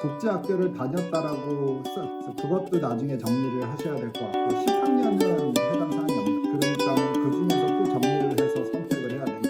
국제학교를 다녔다라고 그것도 나중에 정리를 하셔야 될 것 같고 10학년은 해당 사항이 없는 그러니까 그 중에서 또 정리를 해서 선택을 해야 되는데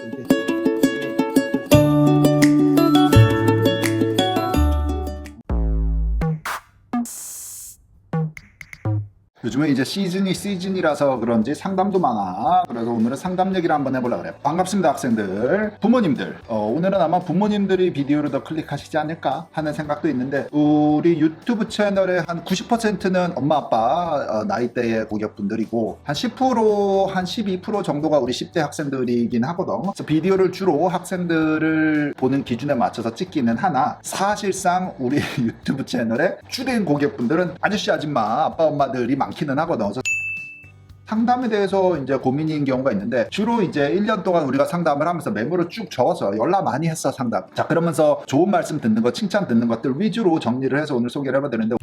요즘에 이제 시즌이라서 그런지 상담도 많아. 그래서 오늘은 상담 얘기를 한번 해보려고 그래. 반갑습니다 학생들, 부모님들. 오늘은 아마 부모님들이 비디오를 더 클릭하시지 않을까 하는 생각도 있는데 우리 유튜브 채널의 한 90%는 엄마 아빠 나이대의 고객분들이고 한 10%, 한 12% 정도가 우리 10대 학생들이긴 하거든. 그래서 비디오를 주로 학생들을 보는 기준에 맞춰서 찍기는 하나 사실상 우리 유튜브 채널의 주된 고객분들은 아저씨 아줌마 아빠 엄마들이 많기는 하거든. 그래서 상담에 대해서 이제 고민인 경우가 있는데 주로 이제 1년 동안 우리가 상담을 하면서 메모를 쭉 적어서 연락 많이 했어 상담. 자 그러면서 좋은 말씀 듣는 거 칭찬 듣는 것들 위주로 정리를 해서 오늘 소개를 해봐 되는데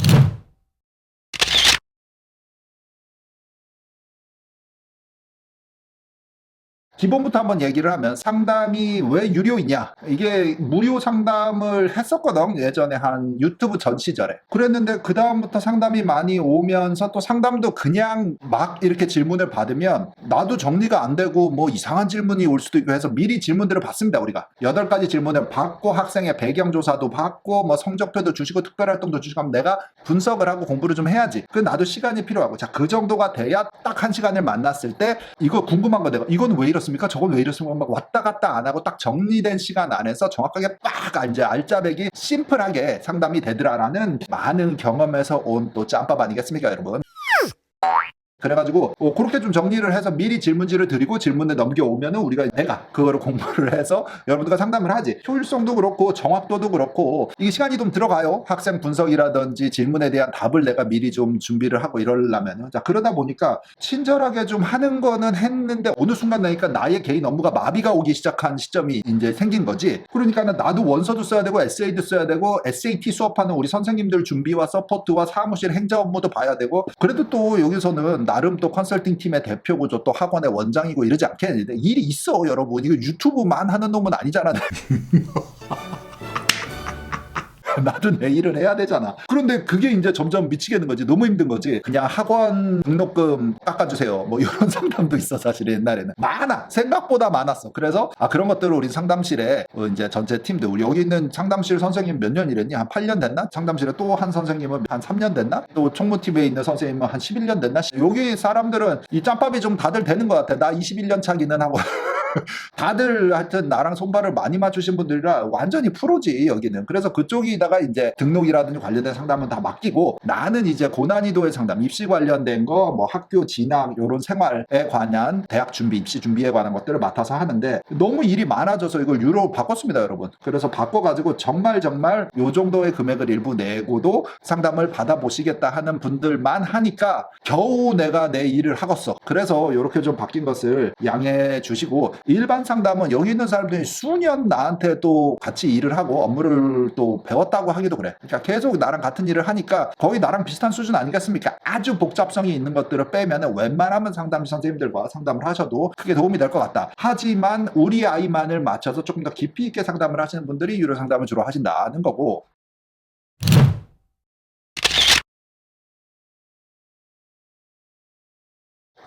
기본부터 한번 얘기를 하면 상담이 왜 유료이냐, 이게 무료 상담을 했었거든 예전에 한 유튜브 전 시절에. 그랬는데 그 다음부터 상담이 많이 오면서 또 상담도 그냥 막 이렇게 질문을 받으면 나도 정리가 안 되고 뭐 이상한 질문이 올 수도 있고 해서 미리 질문들을 받습니다. 우리가 8가지 질문을 받고 학생의 배경조사도 받고 뭐 성적표도 주시고 특별활동도 주시고 하면 내가 분석을 하고 공부를 좀 해야지. 그 나도 시간이 필요하고 자 그 정도가 돼야 딱 1시간을 만났을 때 이거 궁금한 거 내가 이건 왜 이렇습니까? 저건 왜 이렇습니까? 막 왔다 갔다 안 하고 딱 정리된 시간 안에서 정확하게 빡 이제 알짜배기 심플하게 상담이 되더라라는 많은 경험에서 온 또 짬밥 아니겠습니까 여러분? 그래가지고 그렇게 좀 정리를 해서 미리 질문지를 드리고 질문을 넘겨오면은 우리가 내가 그거를 공부를 해서 여러분들과 상담을 하지. 효율성도 그렇고 정확도도 그렇고 이게 시간이 좀 들어가요. 학생 분석이라든지 질문에 대한 답을 내가 미리 좀 준비를 하고 이러려면은. 자 그러다 보니까 친절하게 좀 하는 거는 했는데 어느 순간 되니까 나의 개인 업무가 마비가 오기 시작한 시점이 이제 생긴 거지. 그러니까는 나도 원서도 써야 되고 에세이도 써야 되고 SAT 수업하는 우리 선생님들 준비와 서포트와 사무실 행정 업무도 봐야 되고 그래도 또 여기서는 나름 또 컨설팅 팀의 대표고 또 학원의 원장이고 이러지 않겠는데 일이 있어 여러분. 이거 유튜브만 하는 놈은 아니잖아. 나도 내 일을 해야 되잖아. 그런데 그게 이제 점점 미치겠는 거지. 너무 힘든 거지. 그냥 학원 등록금 깎아주세요 뭐 이런 상담도 있어. 사실 옛날에는 많아. 생각보다 많았어. 그래서 그런 것들을 우리 상담실에 이제 전체 팀들 우리 여기 있는 상담실 선생님 몇 년 일했니? 한 8년 됐나? 상담실에 또 한 선생님은 한 3년 됐나? 또 총무팀에 있는 선생님은 한 11년 됐나? 여기 사람들은 이 짬밥이 좀 다들 되는 것 같아. 나 21년 차기는 하고 다들 하여튼 나랑 손발을 많이 맞추신 분들이라 완전히 프로지 여기는. 그래서 그쪽이다가 이제 등록이라든지 관련된 상담은 다 맡기고 나는 이제 고난이도의 상담, 입시 관련된 거, 뭐 학교 진학 요런 생활에 관한 대학 준비, 입시 준비에 관한 것들을 맡아서 하는데 너무 일이 많아져서 이걸 유로로 바꿨습니다 여러분. 그래서 바꿔가지고 정말 요 정도의 금액을 일부 내고도 상담을 받아보시겠다 하는 분들만 하니까 겨우 내가 내 일을 하겠어. 그래서 이렇게 좀 바뀐 것을 양해해 주시고 일반 상담은 여기 있는 사람들이 수년 나한테 또 같이 일을 하고 업무를 또 배웠다고 하기도 그래. 그러니까 계속 나랑 같은 일을 하니까 거의 나랑 비슷한 수준 아니겠습니까? 아주 복잡성이 있는 것들을 빼면은 웬만하면 상담 선생님들과 상담을 하셔도 크게 도움이 될 것 같다. 하지만 우리 아이만을 맞춰서 조금 더 깊이 있게 상담을 하시는 분들이 유료 상담을 주로 하신다는 거고.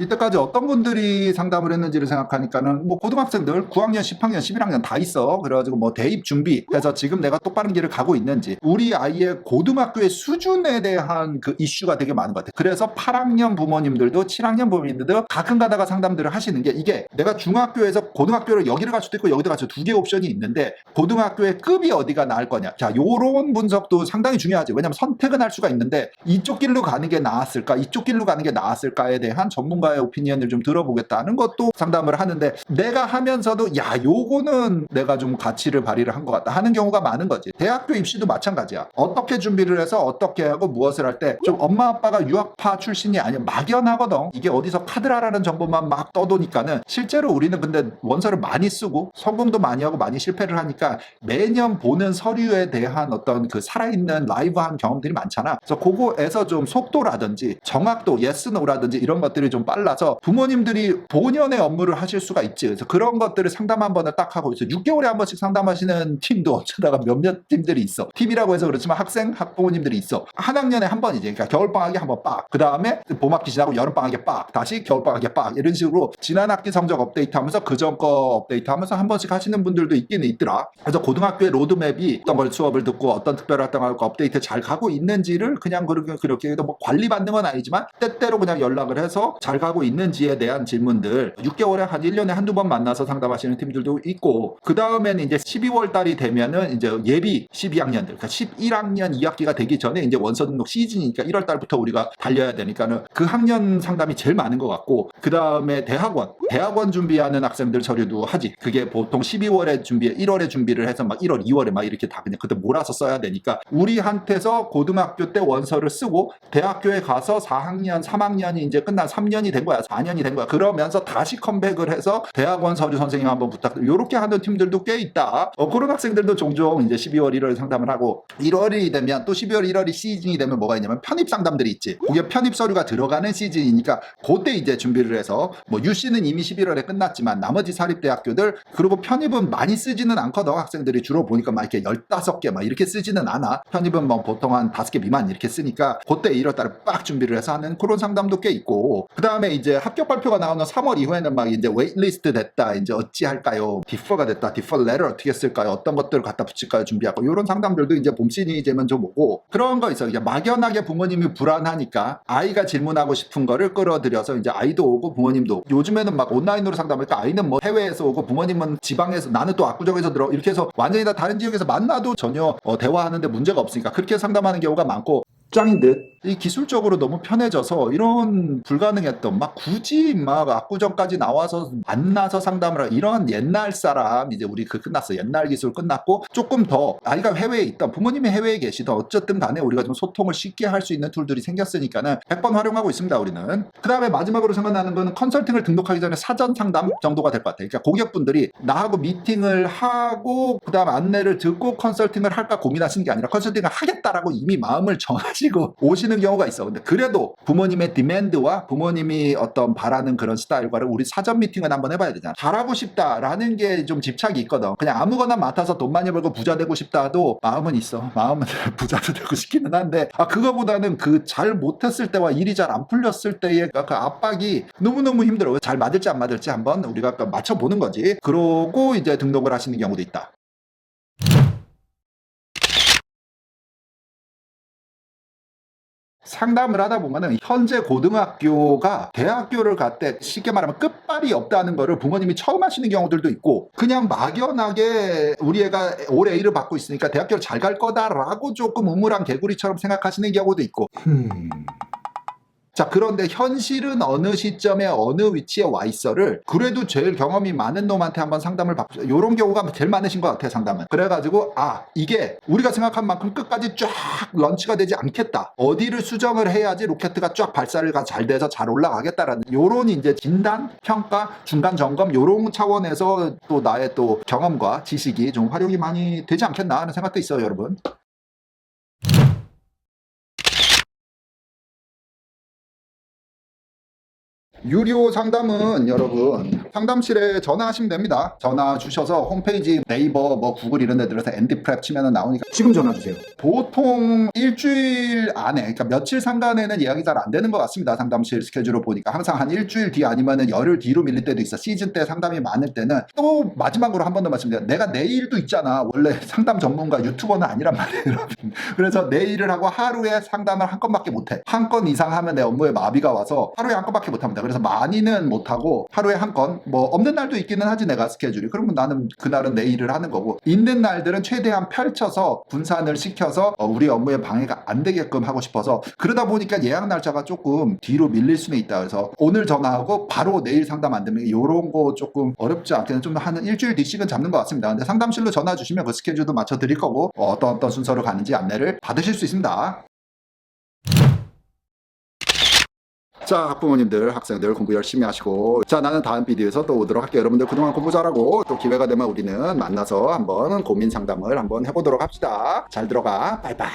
이때까지 어떤 분들이 상담을 했는지를 생각하니까는 뭐 고등학생들 9학년, 10학년, 11학년 다 있어. 그래가지고 뭐 대입 준비해서 지금 내가 똑바른 길을 가고 있는지 우리 아이의 고등학교의 수준에 대한 그 이슈가 되게 많은 것 같아. 그래서 8학년 부모님들도 7학년 부모님들도 가끔 가다가 상담들을 하시는 게 이게 내가 중학교에서 고등학교를 여기를 갈 수도 있고 여기를 갈 수도 두 개의 옵션이 있는데 고등학교의 급이 어디가 나을 거냐. 자 요런 분석도 상당히 중요하지. 왜냐면 선택은 할 수가 있는데 이쪽 길로 가는 게 나았을까 이쪽 길로 가는 게 나았을까에 대한 전문가의 오피니언을 좀 들어보겠다는 것도 상담을 하는데 내가 하면서도 야 요거는 내가 좀 가치를 발휘를 한 것 같다 하는 경우가 많은 거지. 대학교 입시도 마찬가지야. 어떻게 준비를 해서 어떻게 하고 무엇을 할 때 좀 엄마 아빠가 유학파 출신이 아니면 막연하거든. 이게 어디서 카드라라는 정보만 막 떠도니까는 실제로 우리는 근데 원서를 많이 쓰고 성공도 많이 하고 많이 실패를 하니까 매년 보는 서류에 대한 어떤 그 살아있는 라이브한 경험들이 많잖아. 그래서 그거에서 좀 속도라든지 정확도, yes, no라든지 이런 것들이 좀 빨라서 부모님들이 본연의 업무를 하실 수가 있지. 그래서 그런 것들을 상담 한 번을 딱 하고 있어요. 6개월에 한 번씩 상담하시는 팀도 어쩌다가 몇몇 팀들이 있어. 팀이라고 해서 그렇지만 학부모님들이 있어. 한 학년에 한 번이지. 그러니까 겨울방학에 한 번 빡. 그 다음에 봄학기 지나고 여름방학에 빡. 다시 겨울방학에 빡. 이런 식으로 지난 학기 성적 업데이트 하면서 그전 거 업데이트 하면서 한 번씩 하시는 분들도 있긴 있더라. 그래서 고등학교의 로드맵이 어떤 걸 수업을 듣고 어떤 특별 활동하고 업데이트 잘 가고 있는지를 그냥 그렇게 뭐 관리받는 건 아니지만 때때로 그냥 연락을 해서 잘 가고 있는지에 대한 질문들 6개월에 한 1년에 한두 번 만나서 상담하시는 팀들도 있고, 그 다음에는 이제 12월 달이 되면은 이제 예비 12학년들, 그러니까 11학년 2학기가 되기 전에 이제 원서 등록 시즌이니까 1월 달부터 우리가 달려야 되니까는 그 학년 상담이 제일 많은 것 같고, 그 다음에 대학원 준비하는 학생들 서류도 하지. 그게 보통 12월에 1월에 준비를 해서 막 1월, 2월에 막 이렇게 다 그냥 그때 몰아서 써야 되니까 우리한테서 고등학교 때 원서를 쓰고 대학교에 가서 4학년, 3학년이 이제 끝난 3년이 된 거야, 4년이 된 거야. 그러면서 다시 컴백을 해서 대학원 서류 선생님 한번 부탁드려. 이렇게 하는 팀들도 꽤 있다. 그런 학생들도 종종 이제 12월, 1월 상담을 하고, 1월이 되면 또 12월, 1월이 시즌이 되면 뭐가 있냐면 편입 상담들이 있지. 그게 편입 서류가 들어가는 시즌이니까 그때 이제 준비를 해서 뭐 UC는 이미 11월에 끝났지만 나머지 사립대학교들, 그리고 편입은 많이 쓰지는 않거든. 학생들이 주로 보니까 막 이렇게 15개 막 이렇게 쓰지는 않아. 편입은 뭐 보통 한 5개 미만 이렇게 쓰니까 그때 1월 달에 빡 준비를 해서 하는 그런 상담도 꽤 있고, 그 다음에 이제 합격 발표가 나오는 3월 이후에는 막 이제 웨이트리스트 됐다, 이제 어찌 할까요, 디퍼가 됐다, 디퍼 레터 어떻게 쓸까요, 어떤 것들을 갖다 붙일까요 준비하고, 이런 상담들도 이제 봄 시즌이 되면 좀 오고, 그런 거 있어요. 이제 막연하게 부모님이 불안하니까 아이가 질문하고 싶은 거를 끌어들여서 이제 아이도 오고 부모님도 오고. 요즘에는 막 온라인으로 상담하니까 아이는 뭐 해외에서 오고 부모님은 지방에서, 나는 또 압구정에서 들어, 이렇게 해서 완전히 다 다른 지역에서 만나도 전혀 대화하는데 문제가 없으니까 그렇게 상담하는 경우가 많고, 짱인 듯. 이 기술적으로 너무 편해져서 이런 불가능했던, 막 굳이 막 압구정까지 나와서 만나서 상담을 하고, 이런 옛날 사람, 이제 우리 끝났어. 옛날 기술 끝났고, 조금 더 아이가 해외에 있던, 부모님이 해외에 계시던, 어쨌든 간에 우리가 좀 소통을 쉽게 할 수 있는 툴들이 생겼으니까는 100번 활용하고 있습니다, 우리는. 그 다음에 마지막으로 생각나는 거는 컨설팅을 등록하기 전에 사전 상담 정도가 될 것 같아요. 그러니까 고객분들이 나하고 미팅을 하고 그 다음 안내를 듣고 컨설팅을 할까 고민하시는 게 아니라 컨설팅을 하겠다라고 이미 마음을 정하시고 오시는 경우가 있어. 근데 그래도 부모님의 디맨드와 부모님이 어떤 바라는 그런 스타일과를 우리 사전 미팅은 한번 해봐야 되잖아. 잘하고 싶다라는 게 좀 집착이 있거든. 그냥 아무거나 맡아서 돈 많이 벌고 부자 되고 싶다도 마음은 있어. 마음은 부자도 되고 싶기는 한데, 그거보다는 그 잘 못했을 때와 일이 잘 안 풀렸을 때의 그 압박이 너무너무 힘들어. 잘 맞을지 안 맞을지 한번 우리가 맞춰보는 거지. 그러고 이제 등록을 하시는 경우도 있다. 상담을 하다 보면은 현재 고등학교가 대학교를 갈 때 쉽게 말하면 끝발이 없다는 거를 부모님이 처음 하시는 경우들도 있고, 그냥 막연하게 우리 애가 올해 A를 받고 있으니까 대학교를 잘 갈 거다라고 조금 우물한 개구리처럼 생각하시는 경우도 있고. 자, 그런데 현실은 어느 시점에 어느 위치에 와 있어를 그래도 제일 경험이 많은 놈한테 한번 상담을 받고, 이런 경우가 제일 많으신 것 같아요, 상담은. 그래가지고 이게 우리가 생각한 만큼 끝까지 쫙 런치가 되지 않겠다, 어디를 수정을 해야지 로켓트가 쫙 발사를 잘 돼서 잘 올라가겠다라는 요런 이제 진단, 평가, 중간 점검, 요런 차원에서 또 나의 또 경험과 지식이 좀 활용이 많이 되지 않겠나 하는 생각도 있어요, 여러분. 유료 상담은 여러분 상담실에 전화하시면 됩니다. 전화 주셔서 홈페이지 네이버 뭐 구글 이런 데 들어서 앤디프랩 치면 나오니까 지금 전화 주세요. 보통 일주일 안에, 그러니까 며칠 상간에는 예약이 잘 안 되는 것 같습니다. 상담실 스케줄을 보니까 항상 한 일주일 뒤 아니면은 열흘 뒤로 밀릴 때도 있어. 시즌 때 상담이 많을 때는. 또 마지막으로 한 번 더 말씀드려요. 내가 내일도 있잖아. 원래 상담 전문가 유튜버는 아니란 말이에요, 여러분. 그래서 내일을 하고 하루에 상담을 한 건밖에 못해. 한 건 이상 하면 내 업무에 마비가 와서 하루에 한 건밖에 못합니다. 그래서 많이는 못하고 하루에 한 건, 뭐 없는 날도 있기는 하지 내가 스케줄이. 그러면 나는 그날은 내일을 하는 거고, 있는 날들은 최대한 펼쳐서 분산을 시켜서 우리 업무에 방해가 안 되게끔 하고 싶어서, 그러다 보니까 예약 날짜가 조금 뒤로 밀릴 수는 있다. 그래서 오늘 전화하고 바로 내일 상담 안 되면 이런 거 조금 어렵지 않게는 좀 한 일주일 뒤씩은 잡는 것 같습니다. 근데 상담실로 전화 주시면 그 스케줄도 맞춰 드릴 거고, 어떤 순서로 가는지 안내를 받으실 수 있습니다. 자, 학부모님들, 학생들 공부 열심히 하시고, 자, 나는 다음 비디오에서 또 오도록 할게요. 여러분들 그동안 공부 잘하고 또 기회가 되면 우리는 만나서 한번 고민 상담을 한번 해보도록 합시다. 잘 들어가. 바이바이.